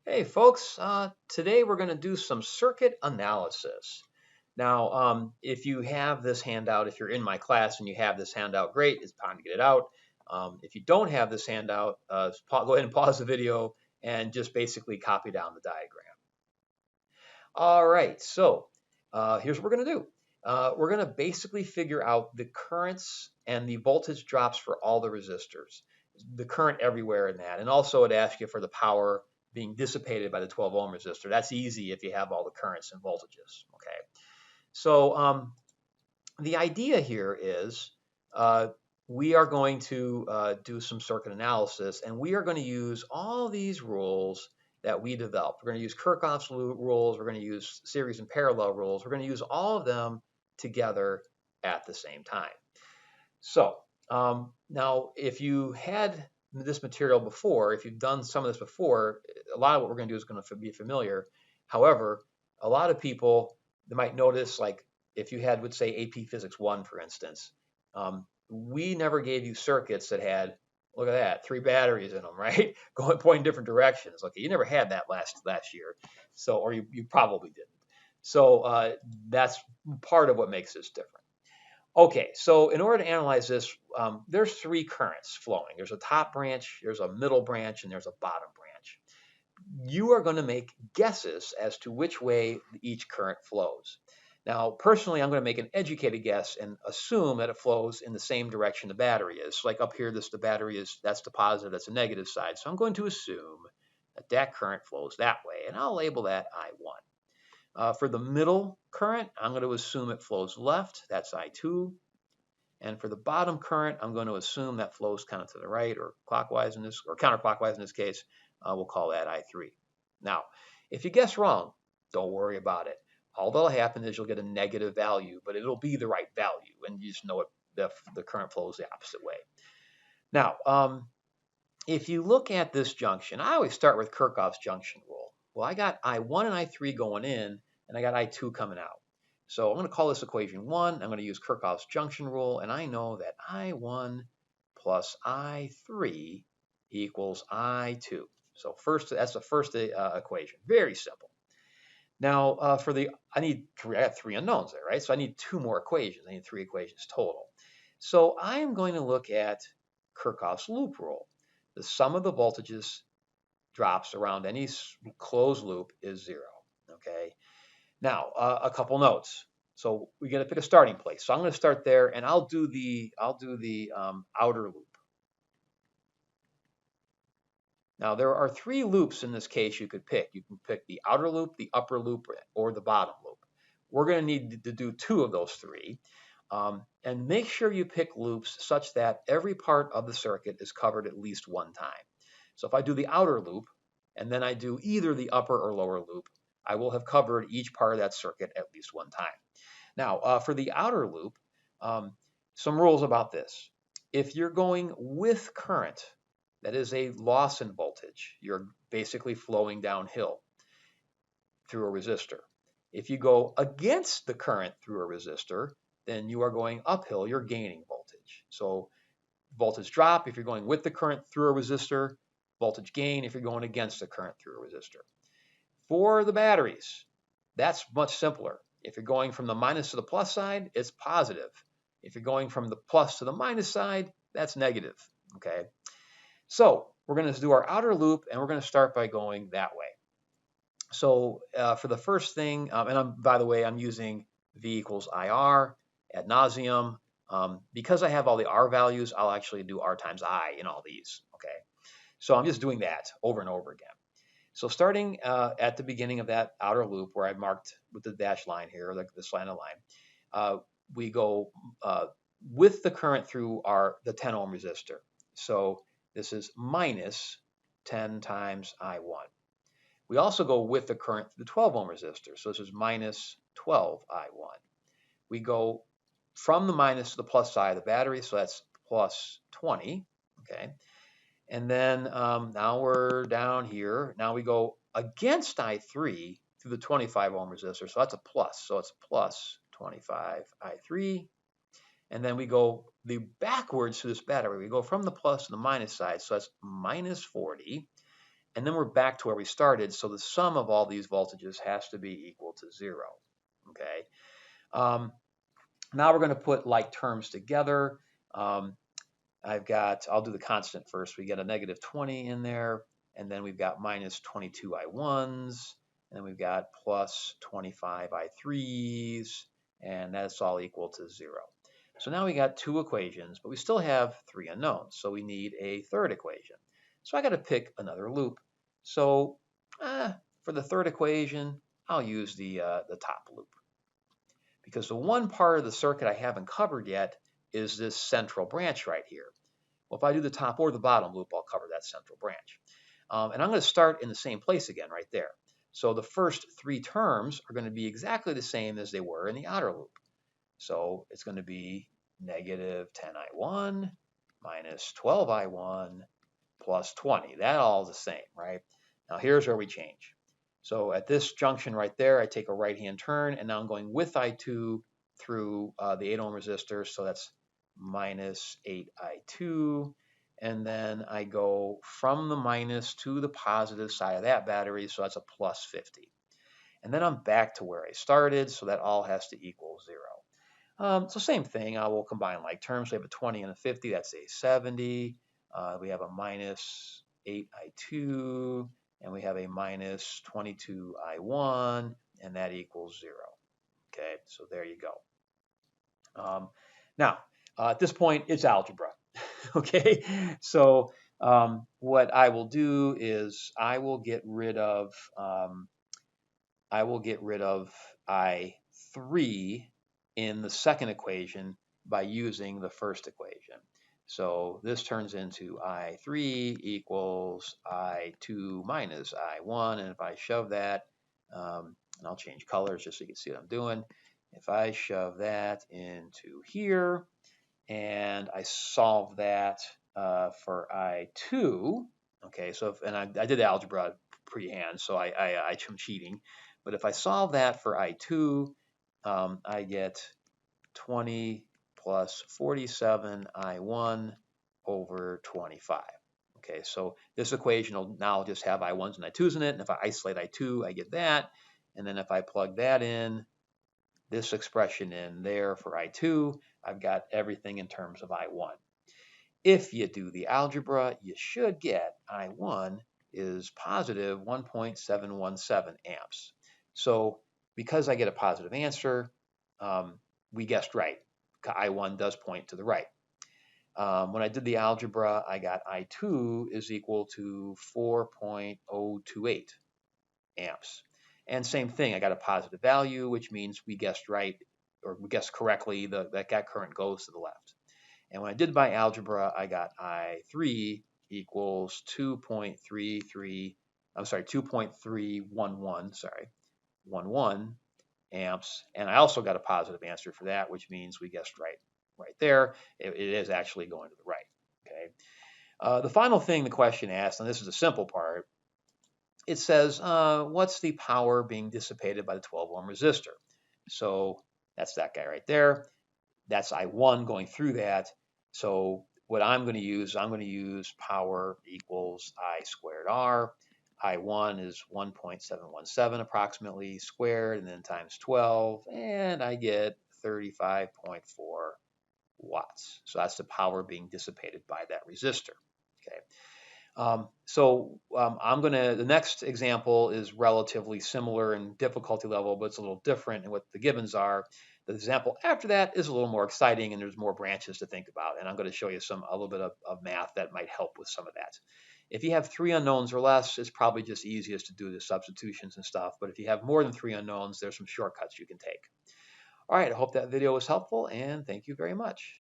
Hey folks, today we're going to do some circuit analysis. Now, if you have this handout, if you're in my class and you have this handout, great, it's time to get it out. If you don't have this handout, go ahead and pause the video and just basically copy down the diagram. All right, so here's what we're going to do. We're going to basically figure out the currents and the voltage drops for all the resistors, the current everywhere in that. And also it asks you for the power being dissipated by the 12 ohm resistor. That's easy if you have all the currents and voltages, okay? So the idea here is we are going to do some circuit analysis, and we are going to use all these rules that we developed. We're going to use Kirchhoff's rules. We're going to use series and parallel rules. We're going to use all of them together at the same time. So now, if you had this material before, if you've done some of this before, a lot of what we're going to do is going to be familiar. However, a lot of people, they might notice, like if you had, would say, AP Physics 1, for instance, we never gave you circuits that had, look at that, 3 batteries in them, right? Pointing different directions. Okay, you never had that last year, so, or you probably didn't. So that's part of what makes this different. Okay, so in order to analyze this, there's 3 currents flowing. There's a top branch, there's a middle branch, and there's a bottom branch. You are going to make guesses as to which way each current flows. Now, personally, I'm going to make an educated guess and assume that it flows in the same direction the battery is. Like up here, the battery is, that's the positive, that's the negative side. So I'm going to assume that that current flows that way, and I'll label that I1. For the middle current, I'm going to assume it flows left, that's I2. And for the bottom current, I'm going to assume that flows kind of to the right or clockwise in this, or counterclockwise in this case. We'll call that I3. Now, if you guess wrong, don't worry about it. All that'll happen is you'll get a negative value, but it'll be the right value, and you just know it, the current flows the opposite way. Now, if you look at this junction, I always start with Kirchhoff's junction rule. Well, I got I1 and I3 going in, and I got I2 coming out. So I'm going to call this equation 1. I'm going to use Kirchhoff's junction rule, and I know that I1 plus I3 equals I2. So first, that's the first equation. Very simple. Now, I got 3 unknowns there, right? So I need 2 more equations. I need 3 equations total. So I am going to look at Kirchhoff's loop rule. The sum of the voltages drops around any closed loop is 0, okay? Now, a couple notes. So we got to pick a starting place. So I'm going to start there, and I'll do the outer loop. Now there are 3 loops in this case you could pick. You can pick the outer loop, the upper loop, or the bottom loop. We're going to need to do 2 of those 3. And make sure you pick loops such that every part of the circuit is covered at least one time. So if I do the outer loop, and then I do either the upper or lower loop, I will have covered each part of that circuit at least one time. Now, for the outer loop, some rules about this. If you're going with current, that is a loss in voltage. You're basically flowing downhill through a resistor. If you go against the current through a resistor, then you are going uphill, you're gaining voltage. So voltage drop if you're going with the current through a resistor, voltage gain if you're going against the current through a resistor. For the batteries, that's much simpler. If you're going from the minus to the plus side, it's positive. If you're going from the plus to the minus side, that's negative, okay? So we're going to do our outer loop, and we're going to start by going that way. So for the first thing, and by the way, I'm using V equals IR ad nauseum. Because I have all the R values, I'll actually do R times I in all these, okay? So I'm just doing that over and over again. So starting at the beginning of that outer loop where I marked with the dashed line here, or the slanted line, we go with the current through the 10 ohm resistor. So this is minus 10 times I1. We also go with the current through the 12 ohm resistor. So this is minus 12 I1. We go from the minus to the plus side of the battery. So that's plus 20, okay? And then now we're down here. Now we go against I3 through the 25 ohm resistor. So that's a plus. So it's plus 25 I3. And then we go backwards to this battery. We go from the plus to the minus side. So that's minus 40. and then we're back to where we started. So the sum of all these voltages has to be equal to 0. Okay. Now we're going to put like terms together. I'll do the constant first. We get a negative 20 in there, and then we've got minus 22 I1s, and then we've got plus 25 I3s, and that's all equal to 0. So now we got two equations, but we still have three unknowns, so we need a third equation. So I got to pick another loop. So for the third equation, I'll use the top loop, because the one part of the circuit I haven't covered yet is this central branch right here. Well, if I do the top or the bottom loop, I'll cover that central branch. And I'm going to start in the same place again right there. So the first three terms are going to be exactly the same as they were in the outer loop. So it's going to be negative 10I1 minus 12I1 plus 20. That all is the same, right? Now here's where we change. So at this junction right there, I take a right-hand turn, and now I'm going with I2 through the 8 ohm resistor. So that's minus 8I2. And then I go from the minus to the positive side of that battery. So that's a plus 50. And then I'm back to where I started. So that all has to equal 0. So same thing, I will combine like terms. We have a 20 and a 50, that's a 70. We have a minus 8I2, and we have a minus 22I1, and that equals 0. Okay, so there you go. Now, at this point, it's algebra. Okay, so what I will do is I will get rid of I3 in the second equation by using the first equation. So this turns into I3 equals I2 minus I1. And if I shove that, and I'll change colors just so you can see what I'm doing. If I shove that into here and I solve that for I2, okay, so I did the algebra pre-hand, so I'm cheating. But if I solve that for I2, I get 20 plus 47 I1 over 25. Okay, so this equation will now just have I1s and I2s in it. And if I isolate I2, I get that. And then if I plug that in, this expression in there for I2, I've got everything in terms of I1. If you do the algebra, you should get I1 is positive 1.717 amps. So because I get a positive answer, we guessed right. I1 does point to the right. When I did the algebra, I got I2 is equal to 4.028 amps. And same thing, I got a positive value, which means we guessed right, or we guessed correctly, that current goes to the left. And when I did my algebra, I got I3 equals 2.311 amps. And I also got a positive answer for that, which means we guessed right there. It is actually going to the right. Okay. The final thing the question asks, and this is a simple part, it says, what's the power being dissipated by the 12 ohm resistor? So that's that guy right there. That's I1 going through that. So what I'm going to use power equals I squared R. I1 is 1.717 approximately squared, and then times 12, and I get 35.4 watts. So that's the power being dissipated by that resistor. Okay. The next example is relatively similar in difficulty level, but it's a little different in what the givens are. The example after that is a little more exciting, and there's more branches to think about. And I'm going to show you a little bit of math that might help with some of that. If you have three unknowns or less, it's probably just easiest to do the substitutions and stuff. But if you have more than three unknowns, there's some shortcuts you can take. All right, I hope that video was helpful, and thank you very much.